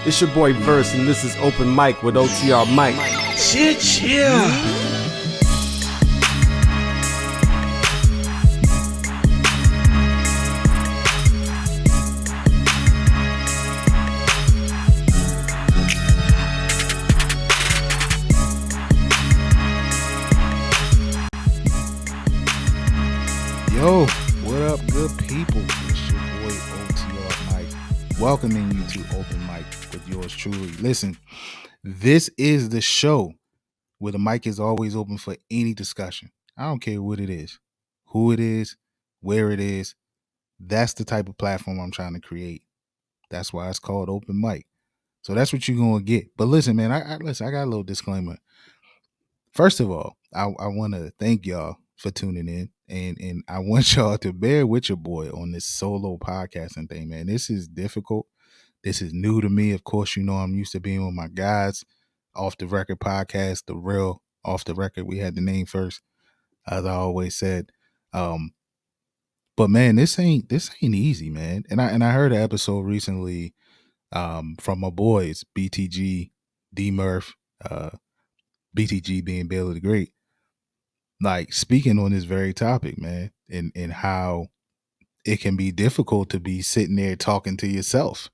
It's your boy Verse, and this is Open Mike with OTR Mike. Chill. Yo, what up, good people? It's your boy OTR Mike, welcoming you to Open Mike with yours truly. Listen, this is the show where the mic is always open for any discussion. I don't care what it is, who it is, where it is. That's the type of platform I'm trying to create. That's why it's called Open Mic. So that's what you're gonna get. But listen, man, I got a little disclaimer. First of all, I want to thank y'all for tuning in, and I want y'all to bear with your boy on this solo podcasting thing, man. This is difficult. This is new to me. Of course, you know I'm used to being with my guys, off the record podcast, the real off the record. We had the name first, as I always said. But man, this ain't easy, man. And I heard an episode recently from my boys, BTG, D Murph, BTG being Bailey the Great, like speaking on this very topic, man, and how it can be difficult to be sitting there talking to yourself.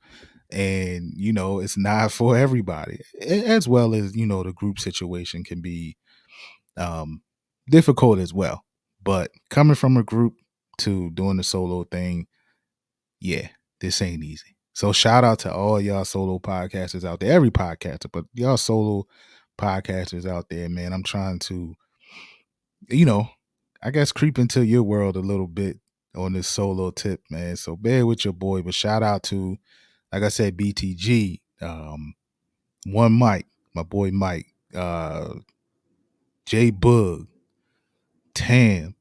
And, you know, it's not for everybody, as well as, you know, the group situation can be difficult as well. But coming from a group to doing the solo thing, yeah, this ain't easy. So shout out to all y'all solo podcasters out there, every podcaster, but y'all solo podcasters out there, man. I'm trying to, you know, I guess creep into your world a little bit on this solo tip, man. So bear with your boy, but shout out to, like I said, BTG, One Mike, my boy Mike, J Bug, Tam,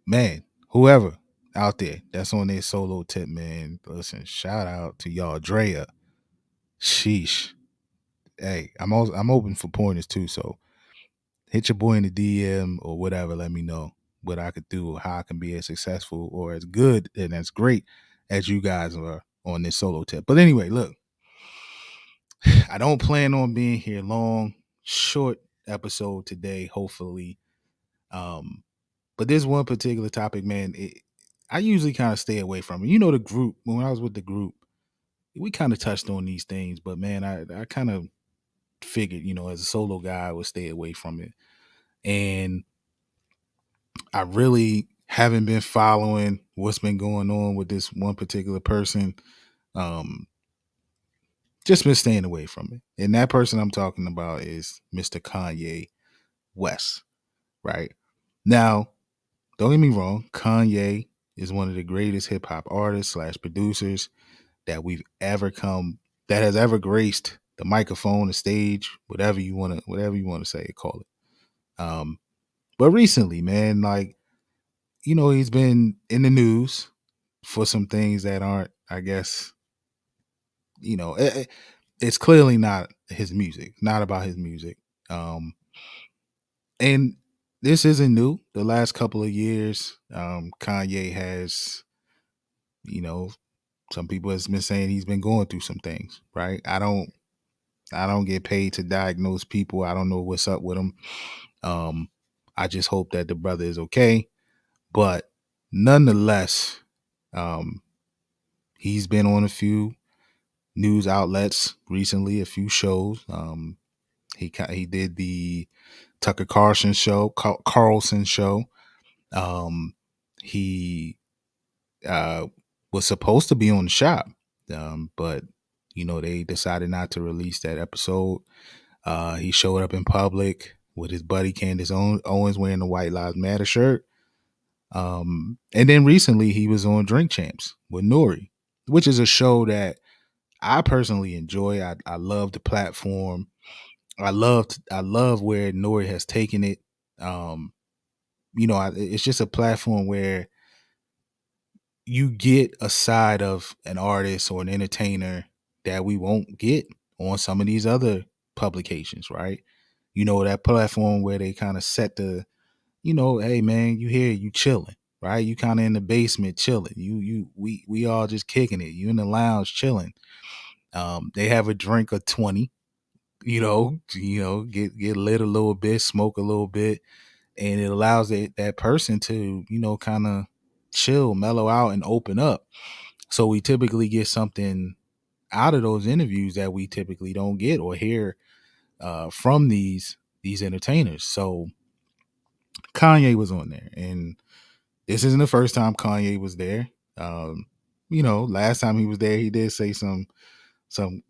man, whoever out there that's on their solo tip, man. Listen, shout out to y'all, Drea. Sheesh. Hey, I'm open for pointers too, so hit your boy in the DM or whatever. Let me know what I could do or how I can be as successful or as good and as great as you guys are on this solo tip. But anyway, look, I don't plan on being here long. Short episode today, hopefully. But there's one particular topic, man. I usually kind of stay away from it. You know, the group, when I was with the group, we kind of touched on these things, but man, I kind of figured, you know, as a solo guy, I would stay away from it. And I really haven't been following what's been going on with this one particular person. Just been staying away from it. And that person I'm talking about is Mr. Kanye West, right? Now, don't get me wrong, Kanye is one of the greatest hip hop artists / producers that that has ever graced the microphone, the stage, whatever you want to say, call it. But recently, man, like, you know, he's been in the news for some things that aren't, I guess, you know, it's clearly not his music, not about his music. And this isn't new. The last couple of years, Kanye has, you know, some people has been saying he's been going through some things, right? I don't get paid to diagnose people. I don't know what's up with him. I just hope that the brother is okay. But nonetheless, he's been on a few news outlets recently, a few shows. He did the Tucker Carlson show, Carlson show. He was supposed to be on the shop, but you know they decided not to release that episode. He showed up in public with his buddy Candace Owens wearing the White Lives Matter shirt. And then recently he was on Drink Champs with Nori, which is a show that I personally enjoy. I love the platform. I love where Nori has taken it. You know, it's just a platform where you get a side of an artist or an entertainer that we won't get on some of these other publications, right? You know, that platform where they kind of set the, you know, hey man, you here, you chilling. right? You kind of in the basement chilling. We all just kicking it. You in the lounge chilling. They have a drink of 20, get lit a little bit, smoke a little bit, and it allows that person to, kind of chill, mellow out, and open up. So we typically get something out of those interviews that we typically don't get or hear from these entertainers. So Kanye was on there, and this isn't the first time Kanye was there. Last time he was there, he did say some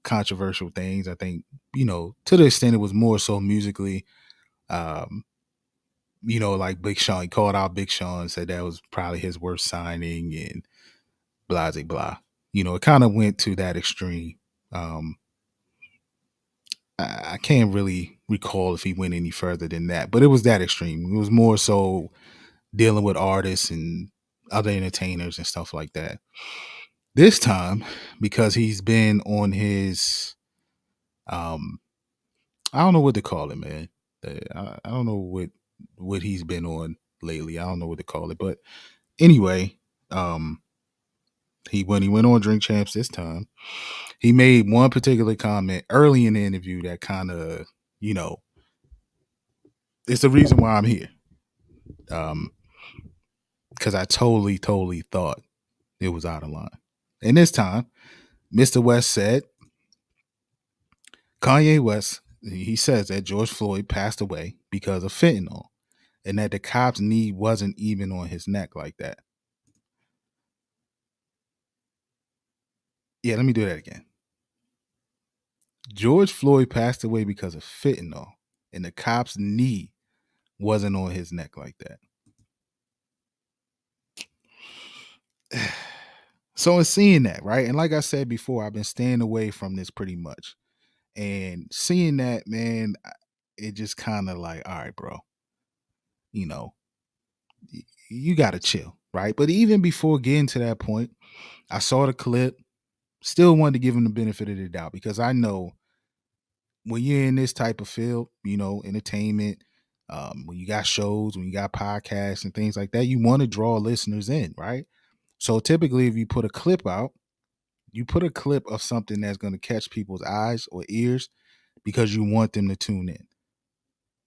controversial things. I think, to the extent it was more so musically. Um, like Big Sean, he called out Big Sean, said that was probably his worst signing, and blah blah blah. It kind of went to that extreme. Um, I can't really recall if he went any further than that, but it was that extreme. It was more so dealing with artists and other entertainers and stuff like that. This time, because he's been on his, I don't know what to call it, man. I don't know what he's been on lately. I don't know what to call it, but anyway, um, when he went on Drink Champs this time, he made one particular comment early in the interview that kind of, you know, it's the reason why I'm here. Because I totally thought it was out of line. And this time, Mr. West said, Kanye West, he says that George Floyd passed away because of fentanyl and that the cop's knee wasn't even on his neck like that. Yeah, let me do that again. George Floyd passed away because of fentanyl and the cop's knee wasn't on his neck like that. So in seeing that, right? And like I said before, I've been staying away from this pretty much. And seeing that, man, it just kind of like, all right, bro, you know, you got to chill, right? But even before getting to that point, I saw the clip, still wanted to give him the benefit of the doubt because I know when you're in this type of field, entertainment, when you got shows, when you got podcasts and things like that, you want to draw listeners in, right? So typically, if you put a clip out, you put a clip of something that's going to catch people's eyes or ears because you want them to tune in.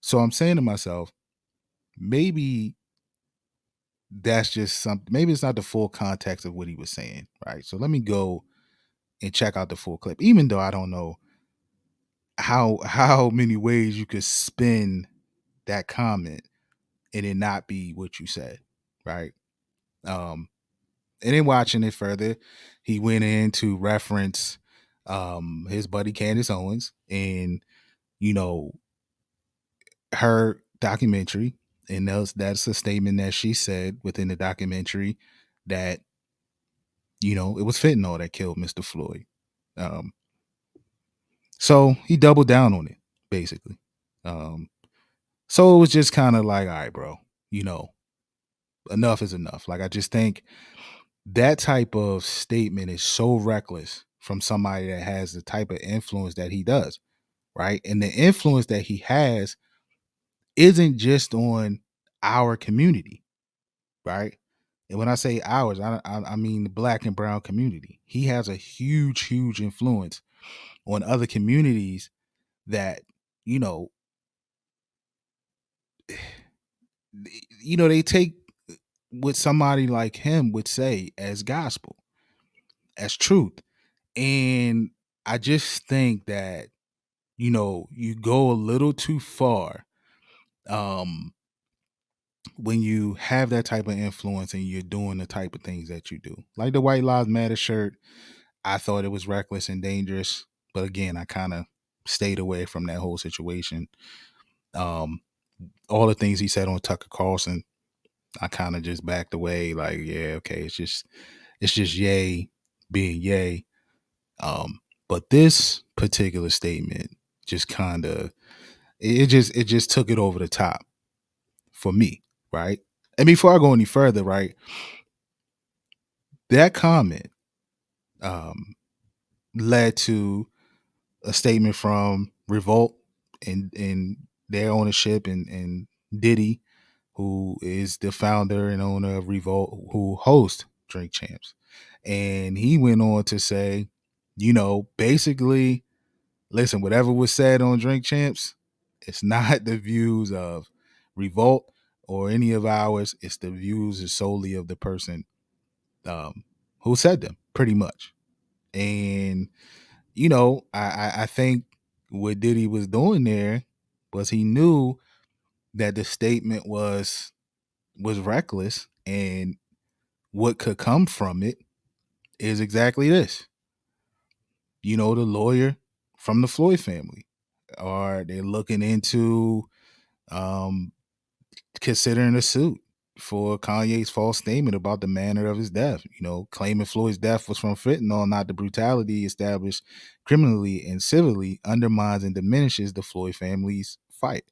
So I'm saying to myself, maybe that's just something, maybe it's not the full context of what he was saying, right? So let me go and check out the full clip, even though I don't know how many ways you could spin that comment and it not be what you said, right? Um, and then watching it further, he went in to reference his buddy Candace Owens and you know her documentary, and that's a statement that she said within the documentary that it was fentanyl that killed Mr. Floyd. Um, so he doubled down on it basically. Um, so it was just kind of like, all right, bro, you know, enough is enough. Like I just think that type of statement is so reckless from somebody that has the type of influence that he does, right? And the influence that he has isn't just on our community, right? And when I say ours, I mean the black and brown community. He has a huge influence on other communities that, you know, they take what somebody like him would say as gospel, as truth. And I just think that, you go a little too far um when you have that type of influence and you're doing the type of things that you do. Like the White Lives Matter shirt, I thought it was reckless and dangerous, but again, I kind of stayed away from that whole situation. Um all the things he said on Tucker Carlson, I kind of just backed away like, yeah, okay, it's just yay being yay. But this particular statement just kind of it just took it over the top for me, right? And before I go any further, right, that comment um, led to a statement from Revolt and their ownership and Diddy. who is the founder and owner of Revolt, who hosts Drink Champs. And he went on to say, basically, listen, whatever was said on Drink Champs, it's not the views of Revolt or any of ours. It's the views solely of the person who said them, pretty much. And I think what Diddy was doing there was he knew that the statement was reckless, and what could come from it is exactly this. The lawyer from the Floyd family, are they looking into um, considering a suit for Kanye's false statement about the manner of his death? Claiming Floyd's death was from fentanyl, not the brutality established criminally and civilly, undermines and diminishes the Floyd family's fight.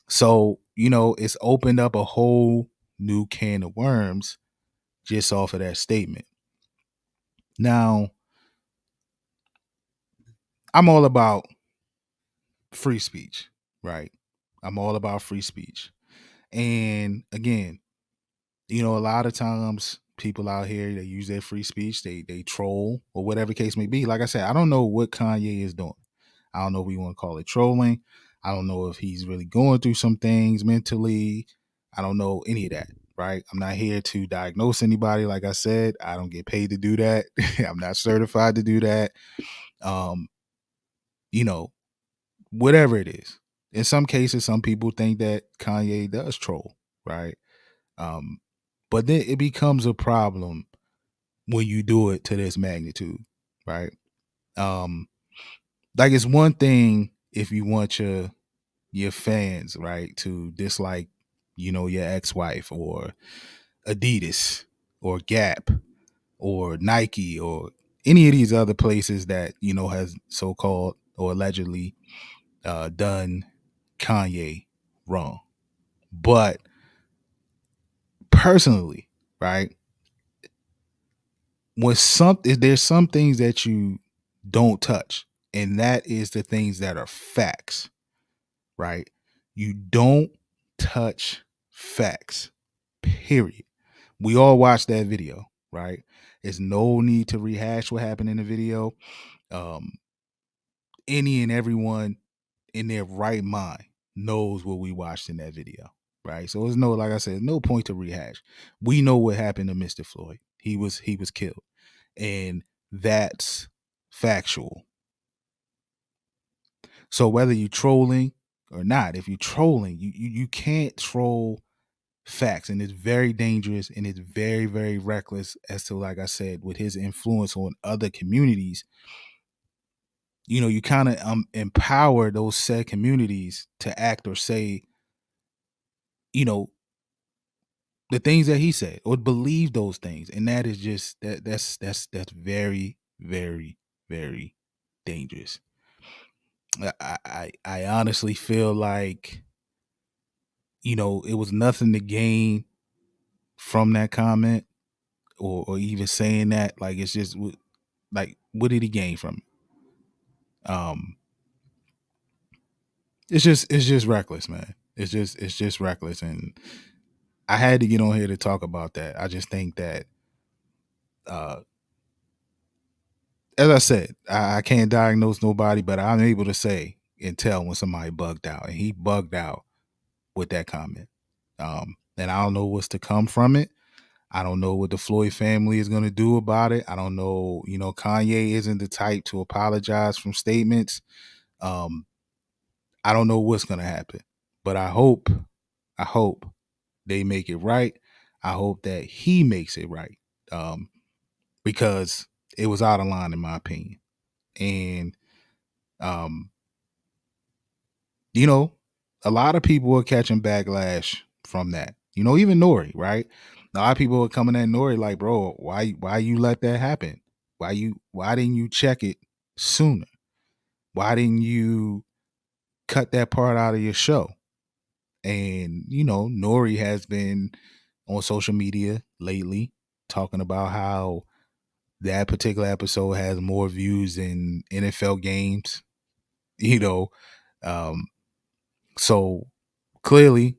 So, it's opened up a whole new can of worms just off of that statement. Now, I'm all about free speech, right? I'm all about free speech. And again, a lot of times people out here, they use their free speech, they troll or whatever case may be. Like I said, I don't know what Kanye is doing. I don't know if we want to call it trolling. I don't know if he's really going through some things mentally. I don't know any of that, right? I'm not here to diagnose anybody. Like I said, I don't get paid to do that. I'm not certified to do that. Um, you know, Whatever it is. In some cases, some people think that Kanye does troll, right? Um, but then it becomes a problem when you do it to this magnitude, right? Um, like it's one thing if you want your fans, right, to dislike, your ex-wife or Adidas or Gap or Nike or any of these other places that, has so-called or allegedly done Kanye wrong. But personally, right, there's some things that you don't touch, and that is the things that are facts, right? You don't touch facts, period. We all watched that video, right? There's no need to rehash what happened in the video. Um, any and everyone in their right mind knows what we watched in that video, right? So there's no, like I said, no point to rehash. We know what happened to Mr. Floyd. He was killed, and that's factual. So whether you're trolling or not, if you're trolling, you can't troll facts, and it's very dangerous, and it's very, very reckless as to, like I said, with his influence on other communities. You kind of empower those said communities to act or say, you know, the things that he said or believe those things. And that is just that's very, very, very dangerous. I honestly feel like, it was nothing to gain from that comment, or even saying that. Like, it's just like, what did he gain from it? It's just reckless, man. It's just reckless. And I had to get on here to talk about that. I just think that, uh, as I said, I can't diagnose nobody, but I'm able to say and tell when somebody bugged out, and he bugged out with that comment. And I don't know what's to come from it. I don't know what the Floyd family is going to do about it. I don't know. Kanye isn't the type to apologize from statements. Um, I don't know what's going to happen, but I hope they make it right. I hope that he makes it right, because it was out of line in my opinion. And um, you know, a lot of people are catching backlash from that. Even Nori, right? A lot of people are coming at Nori like, bro, why you let that happen? Why didn't you check it sooner? Why didn't you cut that part out of your show? And Nori has been on social media lately talking about how that particular episode has more views than NFL games. You know, um, so clearly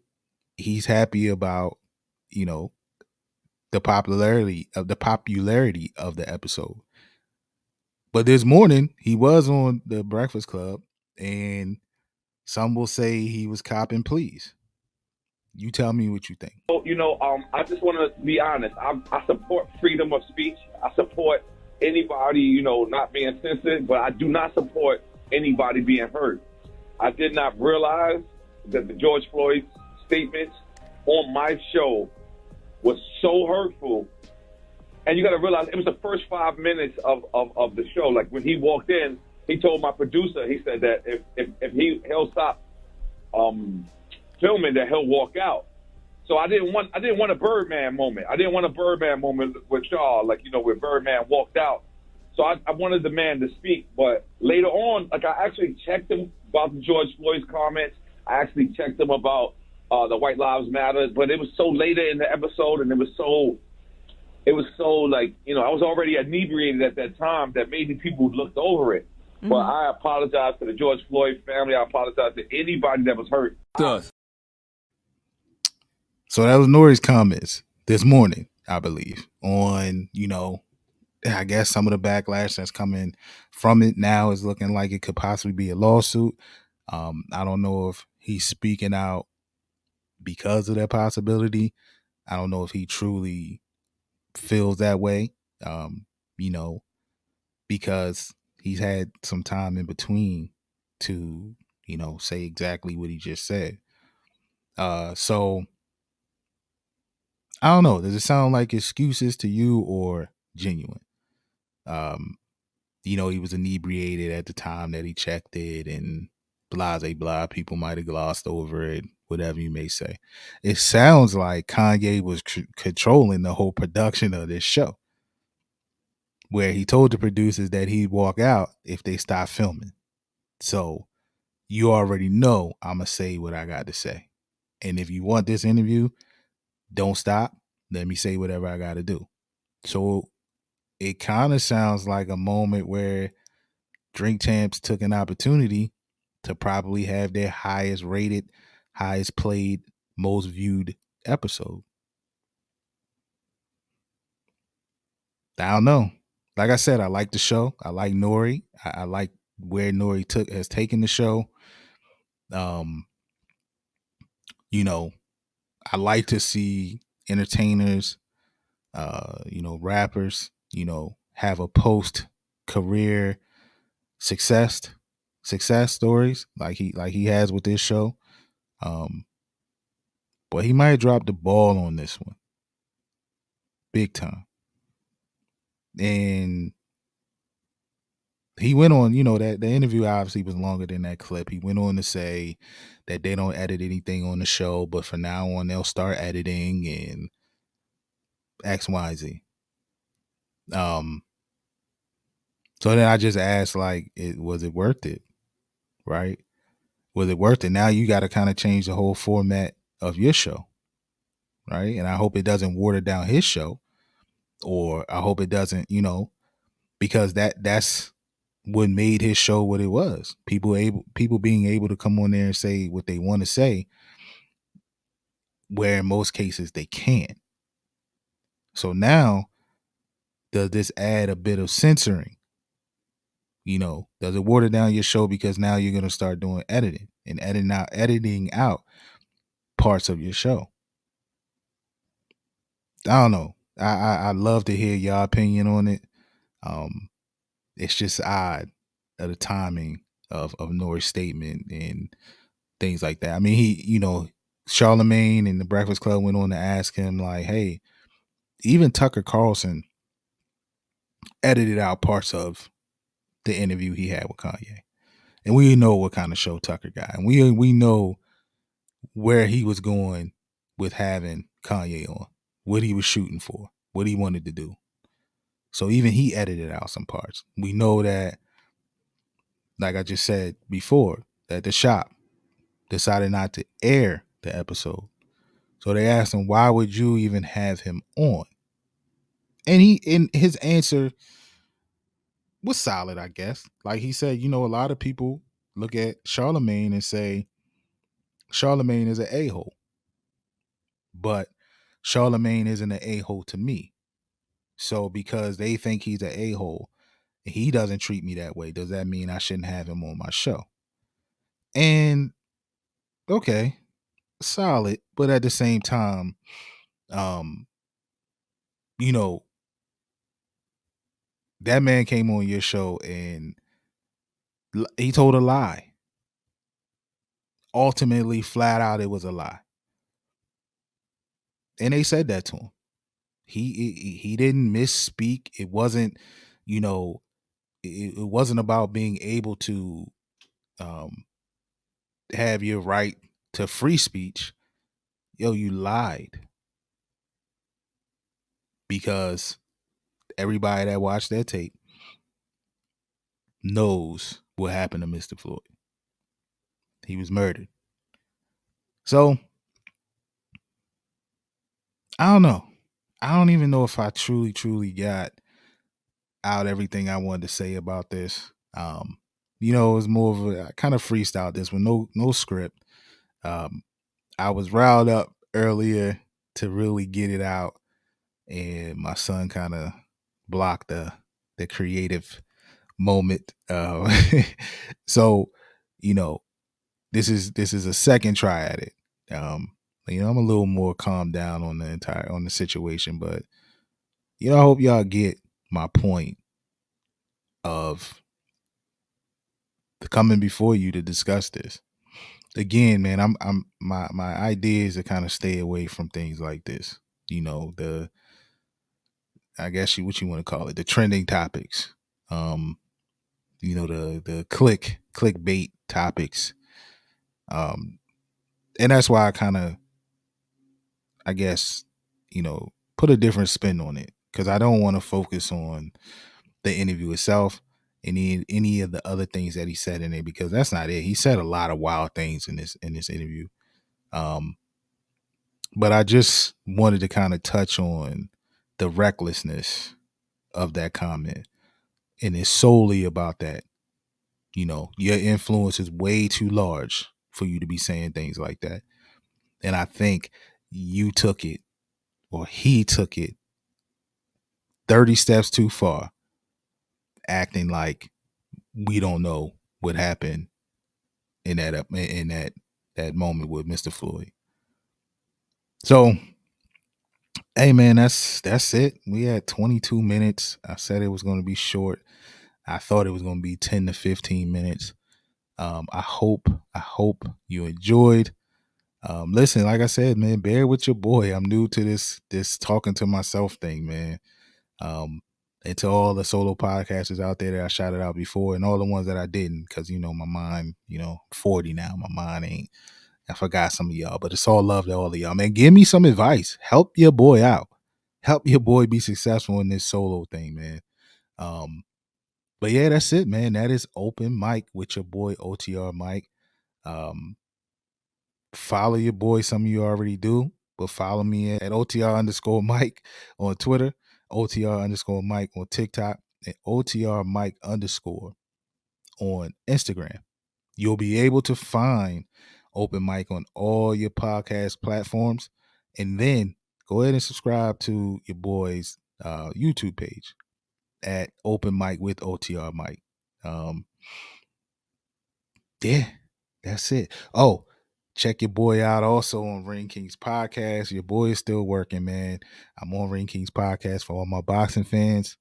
he's happy about, you know, the popularity of the episode. But this morning he was on the Breakfast Club, and some will say he was copping pleas. You tell me what you think. I just want to be honest. I support freedom of speech. I support anybody, not being censored, but I do not support anybody being hurt. I did not realize that the George Floyd statements on my show was so hurtful. And you got to realize it was the first 5 minutes of the show. Like when he walked in, he told my producer, he said that if he'll stop filming, that he'll walk out. So I didn't want a Birdman moment. I didn't want a Birdman moment with Shaw, where Birdman walked out. So I wanted the man to speak. But later on, I actually checked him about the George Floyd's comments. I actually checked him about the White Lives Matter. But it was so later in the episode, and it was so I was already inebriated at that time that maybe people looked over it. Mm-hmm. But I apologize to the George Floyd family. I apologize to anybody that was hurt. So that was Nori's comments this morning, I believe, on, I guess some of the backlash that's coming from it now is looking like it could possibly be a lawsuit. I don't know if he's speaking out because of that possibility. I don't know if he truly feels that way, because he's had some time in between to, say exactly what he just said. So I don't know. Does it sound like excuses to you or genuine? He was inebriated at the time that he checked it, and blah. People might have glossed over it, whatever you may say. It sounds like Kanye was controlling the whole production of this show, where he told the producers that he'd walk out if they stopped filming. So you already know I'm going to say what I got to say. And if you want this interview, don't stop. Let me say whatever I got to do. So it kind of sounds like a moment where Drink Champs took an opportunity to probably have their highest rated, highest played, most viewed episode. I don't know. Like I said, I like the show. I like Nori. I like where Nori has taken the show. I like to see entertainers, rappers, have a post career success stories like he has with this show. But he might drop the ball on this one big time. And he went on, that the interview obviously was longer than that clip. He went on to say that they don't edit anything on the show, but from now on they'll start editing and X, Y, Z. So then I just asked, was it worth it? Right? Was it worth it? Now you got to kind of change the whole format of your show. Right? And I hope it doesn't water down his show, or I hope it doesn't, because that's what made his show what it was. People being able to come on there and say what they want to say, where in most cases they can't. So now, does this add a bit of censoring? Does it water down your show because now you're going to start doing editing and editing out parts of your show? I don't know. I'd love to hear your opinion on it. It's just odd of the timing of Nori's statement and things like that. I mean, he, Charlemagne and the Breakfast Club went on to ask him, like, hey, even Tucker Carlson edited out parts of the interview he had with Kanye. And we know what kind of show Tucker got. And we know where he was going with having Kanye on, what he was shooting for, what he wanted to do. So even he edited out some parts. We know that, like I just said before, that the shop decided not to air the episode. So they asked him, why would you even have him on? And his answer was solid, I guess. Like he said, a lot of people look at Charlemagne and say Charlemagne is an a-hole. but Charlemagne isn't an a-hole to me. So because they think he's an a-hole, he doesn't treat me that way, does that mean I shouldn't have him on my show? And okay, solid, but at the same time, um, you know, that man came on your show and he told a lie. Ultimately, flat out, it was a lie. And they said that to him. He didn't misspeak. It wasn't, you know, it wasn't about being able to um, have your right to free speech. Yo, you lied because everybody that watched that tape knows what happened to Mr. Floyd. He was murdered. So I don't know. I don't even know if I truly got out everything I wanted to say about this. It was more of a I kind of freestyle this with no script. Um, I was riled up earlier to really get it out, and my son kind of blocked the creative moment. So, you know, this is a second try at it. I'm a little more calmed down on the situation, but I hope y'all get my point of coming before you to discuss this. Again, man, I'm my idea is to kind of stay away from things like this. I guess what you want to call it, the trending topics. The clickbait topics. And that's why I kind of, I guess, put a different spin on it, because I don't want to focus on the interview itself, any of the other things that he said in it, because that's not it. He said a lot of wild things in this interview. But I just wanted to kind of touch on the recklessness of that comment. And it's solely about that. Your influence is way too large for you to be saying things like that. And I think you took it, or he took it 30 steps too far, acting like we don't know what happened in that moment with Mr. Floyd. So, hey man, that's it. We had 22 minutes. I said it was going to be short. I thought it was going to be 10 to 15 minutes. I hope you enjoyed. Listen, like I said, man, bear with your boy. I'm new to this talking to myself thing, man. And to all the solo podcasters out there that I shouted out before, and all the ones that I didn't, because my mind, 40 now, my mind ain't. I forgot some of y'all, but it's all love to all of y'all, man. Give me some advice. Help your boy out. Help your boy be successful in this solo thing, man. But yeah, that's it, man. That is Open Mic with your boy OTR Mike. Follow your boy. Some of you already do, but follow me at OTR_Mike on Twitter, OTR_Mike on TikTok, and OTR Mike_ on Instagram. You'll be able to find Open Mic on all your podcast platforms. And then go ahead and subscribe to your boy's YouTube page at Open Mic with OTR Mike. Yeah, that's it. Oh, check your boy out also on Ring Kings Podcast. Your boy is still working, man. I'm on Ring Kings Podcast for all my boxing fans.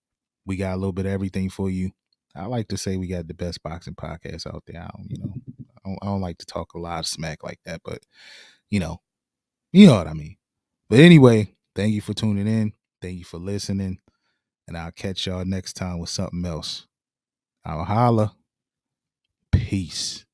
We got a little bit of everything for you. I like to say we got the best boxing podcast out there. I don't like to talk a lot of smack like that, but you know what I mean. But anyway, thank you for tuning in. Thank you for listening. And I'll catch y'all next time with something else. I'll holla. Peace.